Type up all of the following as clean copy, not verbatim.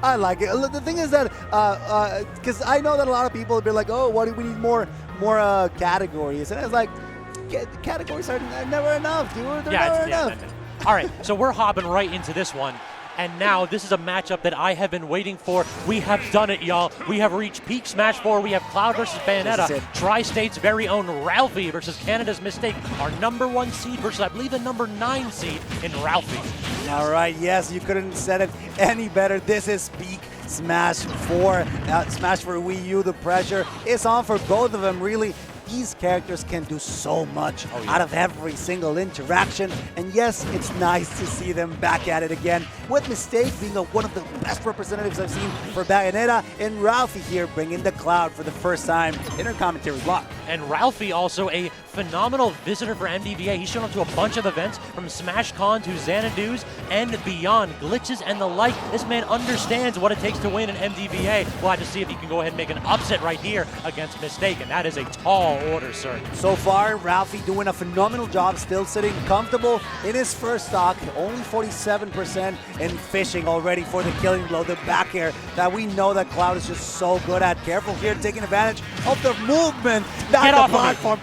I like it. Look, the thing is that, because I know that a lot of people have been like, oh, what do we need more categories? And it's like, categories are never enough, dude. They're never enough. All right, so we're hopping right into this one. And now this is a matchup that I have been waiting for. We have done it, y'all. We have reached peak Smash 4. We have Cloud versus Bayonetta. Tri-State's very own Ralphie versus Canada's Mistake. Our #1 seed versus, I believe, the #9 seed in Ralphie. All right, yes, you couldn't have said it any better. This is peak Smash 4. Smash for Wii U, the pressure is on for both of them, really. These characters can do so much out of every single interaction. And yes, it's nice to see them back at it again, with Mistake being one of the best representatives I've seen for Bayonetta, and Ralphie here bringing the Cloud for the first time in her commentary block. And Ralphie also a phenomenal visitor for MDVA. He's shown up to a bunch of events, from SmashCon to Xanadu's and beyond, glitches and the like. This man understands what it takes to win in MDVA. We'll have to see if he can go ahead and make an upset right here against Mistake, and that is a tall order, sir. So far, Ralphie doing a phenomenal job, still sitting comfortable in his first stock, only 47%, and fishing already for the killing blow, the back air that we know that Cloud is just so good at. Careful here, taking advantage of the movement that the platform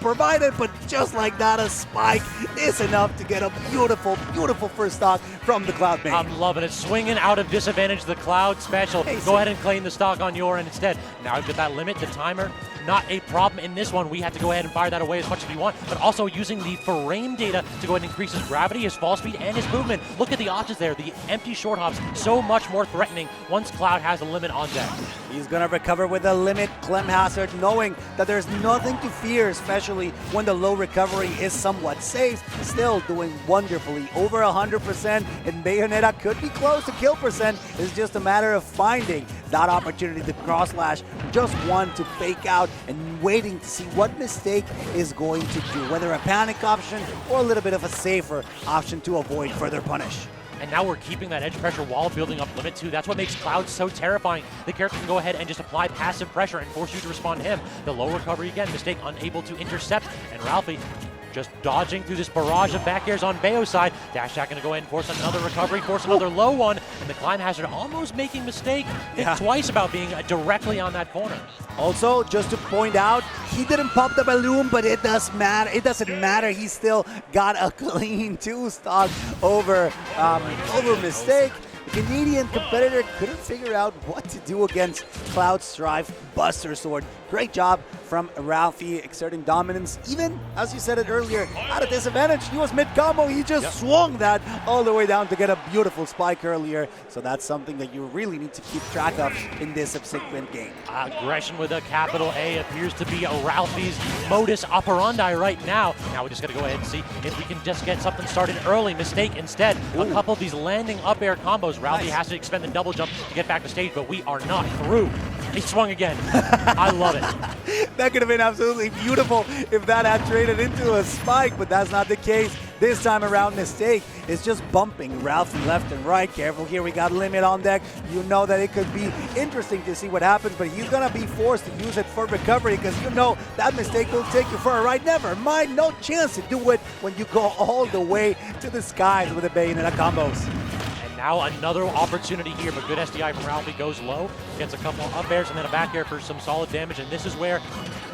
provided, but just like that, a spike is enough to get a beautiful, beautiful first stock from the Cloud main. I'm loving it. Swinging out of disadvantage, the Cloud special. Go ahead and claim the stock on your end instead. Now I've got that limit, the timer. Not a problem in this one. We have to go ahead and fire that away as much as we want, but also using the frame data to go ahead and increase his gravity, his fall speed, and his movement. Look at the options there. The empty short hops, so much more threatening once Cloud has a limit on deck. He's going to recover with a limit Clem Hazard, knowing that there's nothing to fear, especially when the low recovery is somewhat safe. Still doing wonderfully, over 100%, and Bayonetta could be close to kill percent. It's just a matter of finding that opportunity to cross slash, just one to fake out, and waiting to see what Mistake is going to do, whether a panic option or a little bit of a safer option to avoid further punish. And now we're keeping that edge pressure while building up limit 2. That's what makes Cloud so terrifying. The character can go ahead and just apply passive pressure and force you to respond to him. The low recovery again, Mistake unable to intercept, and Ralphie just dodging through this barrage of back airs on Bayo's side. Dash Attack going to go ahead and force another recovery, force another low one, and the Climb Hazard almost making Mistake think twice about being directly on that corner. Also, just to point out, he didn't pop the balloon, but it does matter. It doesn't matter. He still got a clean 2-stock over Mistake. The Canadian competitor couldn't figure out what to do against Cloud's Strife Buster Sword. Great job from Ralphie, exerting dominance, even, as you said it earlier, at a disadvantage. He was mid-combo. He just swung that all the way down to get a beautiful spike earlier. So that's something that you really need to keep track of in this subsequent game. Aggression with a capital A appears to be Ralphie's modus operandi right now. Now we just got to go ahead and see if we can just get something started early. Mistake instead. A couple of these landing up air combos. Ralphie has to expend the double jump to get back to stage, but we are not through. He swung again. I love it. That could have been absolutely beautiful if that had traded into a spike, but that's not the case. This time around, Mistake is just bumping Ralphie left and right. Careful here, we got limit on deck. You know that it could be interesting to see what happens, but he's gonna be forced to use it for recovery, because you know that Mistake will take you for a ride. Never mind, no chance to do it when you go all the way to the skies with the Bayonetta combos. Now another opportunity here, but good SDI from Ralphie, goes low, gets a couple of up airs and then a back air for some solid damage, and this is where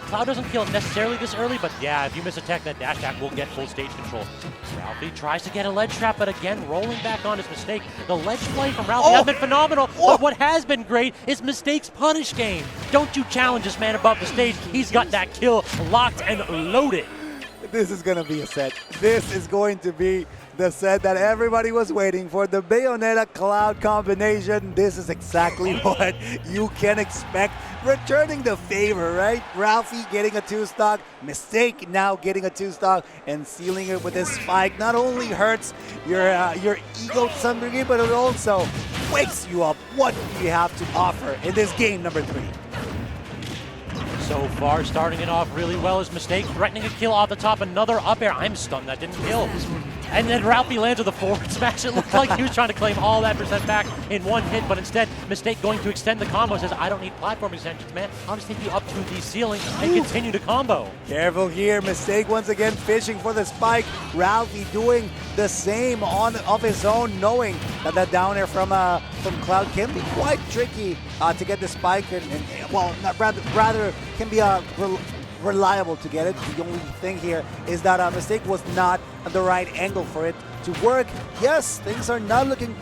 Cloud doesn't kill necessarily this early, but yeah, if you miss a tech, that dash attack will get full stage control. Ralphie tries to get a ledge trap, but again, rolling back on his Mistake. The ledge play from Ralphie has been phenomenal, but what has been great is Mistake's punish game. Don't you challenge this man above the stage. He's got that kill locked and loaded. This is going to be a set. This is going to be the set that everybody was waiting for, the Bayonetta Cloud combination. This is exactly what you can expect. Returning the favor, right? Ralphie getting a 2-stock, Mistake now getting a 2-stock, and sealing it with this spike not only hurts your ego to some degree, but it also wakes you up. What do you have to offer in this game number 3? So far, starting it off really well is Mistake, threatening a kill off the top, another up air. I'm stunned, that didn't kill. And then Ralphie lands with a forward smash. It looked like he was trying to claim all that percent back. in one hit, but instead, Mistake going to extend the combo, says, I don't need platform extensions, man. I'll just take you up to the ceiling and continue to combo. Careful here, Mistake once again fishing for the spike. Ralphie doing the same of his own, knowing that that down air from Cloud can be quite tricky to get the spike, and well, not rather can be reliable to get it. The only thing here is that Mistake was not at the right angle for it to work. Yes, things are not looking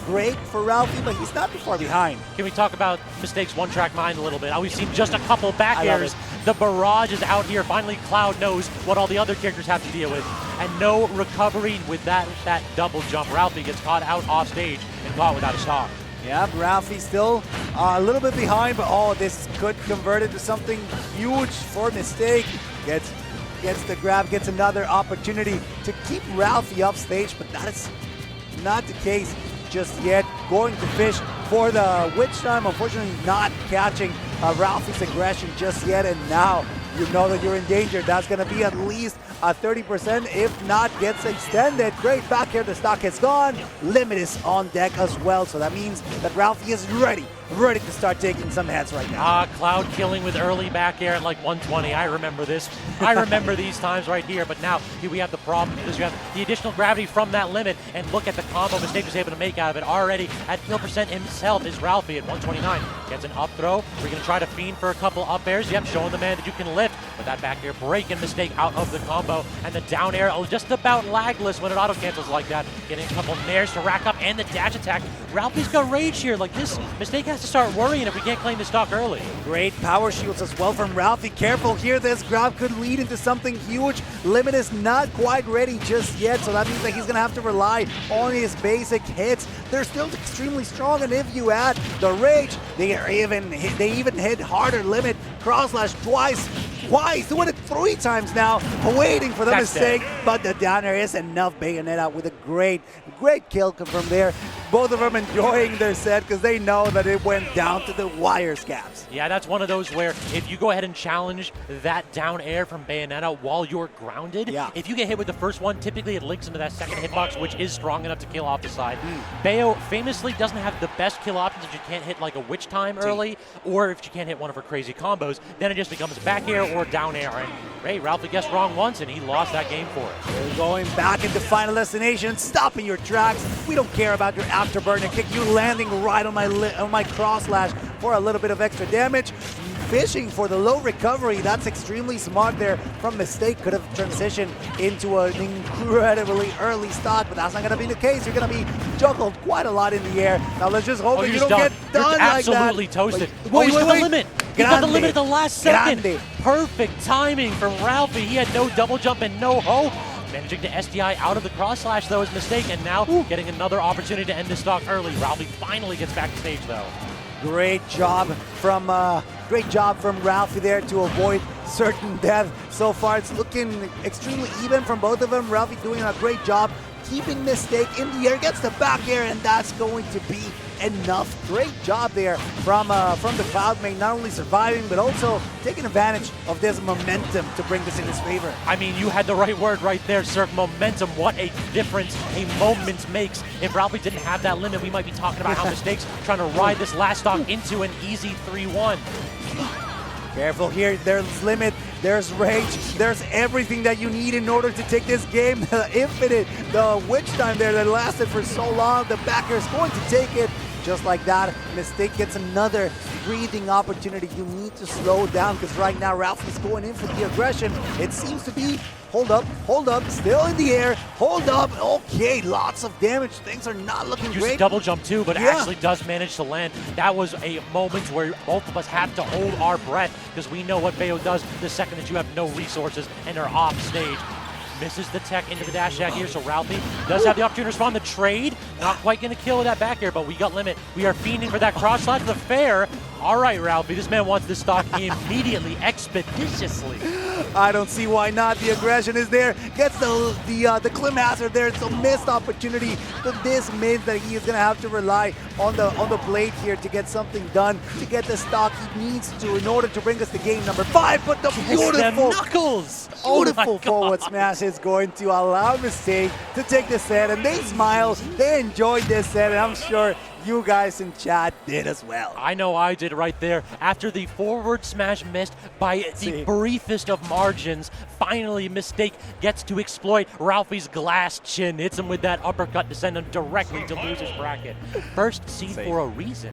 great for Ralphie, but he's not too far behind. Can we talk about Mistake's one-track mind a little bit? We've seen just a couple back airs. The barrage is out here. Finally, Cloud knows what all the other characters have to deal with. And no recovery with that double jump. Ralphie gets caught out off stage and caught without a stock. Yeah, Ralphie still a little bit behind, but this could convert into something huge for Mistake. Gets the grab, gets another opportunity to keep Ralphie off stage, but that is not the case just yet. Going to fish for the witch time, unfortunately not catching Ralphie's aggression just yet, and now you know that you're in danger. That's going to be at least a 30%, if not gets extended. Great back here, the stock is gone. Limit is on deck as well, so that means that Ralphie is ready to start taking some heads right now. Cloud killing with early back air at like 120. I remember this. I remember these times right here, but now here we have the problem because you have the additional gravity from that limit, and look at the combo Mistake was able to make out of it. Already at kill percent himself is Ralphie at 129. Gets an up throw. We're going to try to fiend for a couple up airs. Yep, showing the man that you can lift, but that back air breaking Mistake out of the combo, and the down air just about lagless when it auto cancels like that. Getting a couple nairs to rack up and the dash attack. Ralphie's got rage here. Like this, Mistake has to start worrying if we can't claim the stock early. Great power shields as well from Ralphie. Careful here, this grab could lead into something huge. Limit is not quite ready just yet, so that means that he's gonna have to rely on his basic hits. They're still extremely strong, and if you add the rage, they even hit harder. Limit cross slash twice, doing it 3 times now, waiting for the Mistake, but the down air is enough. Bayonetta with a great kill from there. Both of them enjoying their set because they know that it went down to the wire scabs. Yeah, that's one of those where if you go ahead and challenge that down air from Bayonetta while you're grounded, if you get hit with the first one, typically it links into that second hitbox, which is strong enough to kill off the side. Bayo famously doesn't have the best kill options if you can't hit like a witch time early, or if you can't hit one of her crazy combos, then it just becomes back air or down air. And hey, Ralphie guessed wrong once, and he lost that game for it. We're going back into Final Destination, stopping your tracks. We don't care about your afterburner kick. You landing right on my cross slash for a little bit of extra damage. Fishing for the low recovery. That's extremely smart there from Mistake. Could have transitioned into an incredibly early stock, but that's not going to be the case. You're going to be juggled quite a lot in the air. Now let's just hope that you don't get done like that. Absolutely toasted. Wait, he's got the limit. He got the limit at the last second. Grande. Perfect timing from Ralphie. He had no double jump and no hope. Managing to SDI out of the cross slash though is Mistake, and now getting another opportunity to end the stock early. Ralphie finally gets back to stage though. Great job from Ralphie there to avoid certain death. So far it's looking extremely even from both of them. Ralphie doing a great job keeping Mistake in the air, gets the back air, and that's going to be enough. Great job there from the Cloud mate, not only surviving but also taking advantage of this momentum to bring this in his favor. I mean, you had the right word right there, sir. Momentum. What a difference a moment makes. If Ralphie didn't have that limit, we might be talking about how Mistake's trying to ride this last stock into an easy 3-1. Careful here, there's limit, there's rage, there's everything that you need in order to take this game. The infinite, the witch time there that lasted for so long, the backer is going to take it. Just like that, Mistake gets another breathing opportunity. You need to slow down because right now Ralphie's going in for the aggression. It seems to be, hold up, still in the air, hold up, okay, lots of damage. Things are not looking great. Used double jump too, but actually does manage to land. That was a moment where both of us have to hold our breath because we know what Bayo does the second that you have no resources and are off stage. Misses the tech into the dash attack here, so Ralphie does have the opportunity to respond. The trade, not quite going to kill with that back air, but we got limit. We are fiending for that cross slide to the fair. All right, Ralphie, this man wants this stock immediately, expeditiously. I don't see why not. The aggression is there. Gets the Clim Hazard there. It's a missed opportunity, but this means that he is going to have to rely on the blade here to get something done, to get the stock he needs to in order to bring us to game number 5. But the beautiful knuckles, beautiful forward smash is going to allow Mistake to take the set, and they smile. They enjoyed this set, and I'm sure you guys in chat did as well. I know I did right there. After the forward smash missed by the briefest of margins, finally Mistake gets to exploit Ralphie's glass chin, hits him with that uppercut to send him directly to losers bracket. First seed for a reason.